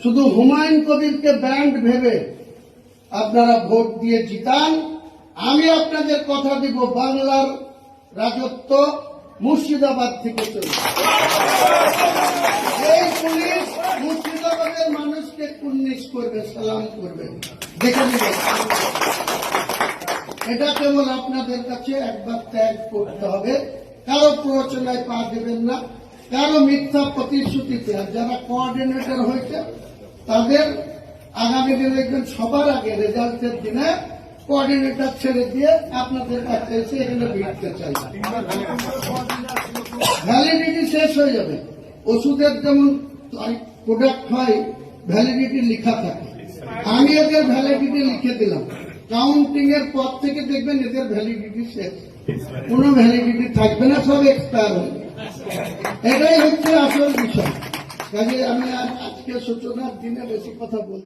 শুধু হুমায়ুন কবিরকে ব্যান্ড ভেবে আপনারা ভোট দিয়ে জিতান। আমি আপনাদের কথা দিব, বাংলার রাজত্ব মুর্শিদাবাদ থেকে চলবে। এই পুলিশ মুর্শিদাবাদের মানুষকে কুন্নিশ করবে, সালাম করবে, দেখে নেবে। এটা কেবল আপনাদের কাছে একবার ত্যাগ করতে হবে। কারো প্ররোচনায় পা দেবেন না, কারো মিথ্যা প্রতিশ্রুতিতে। আর যারা কোঅর্ডিনেটর হয়েছে তাদের আগামী দিনে দেখবেন সবার আগে রেজাল্টের দিনে কোঅর্ডিনেটর ছেড়ে দিয়ে আপনাদের কাছে এসে এখানে ভিড়তে চাই। ভ্যালিডিটি শেষ হয়ে যাবে। ওষুধের যেমন প্রোডাক্ট হয় ভ্যালিডিটি লেখা থাকে, আমি এদের ভ্যালিডিটি লিখে দিলাম। কাউন্টিং এর পর থেকে দেখবেন এদের ভ্যালিডিটি শেষ, কোনো ভ্যালিডিটি থাকবে না, সব এক্সপায়ার হয়ে যাবে। এটাই হচ্ছে আসল বিষয়। কাজে আমি আজকে সূচনার দিনে বেশি কথা বলছি।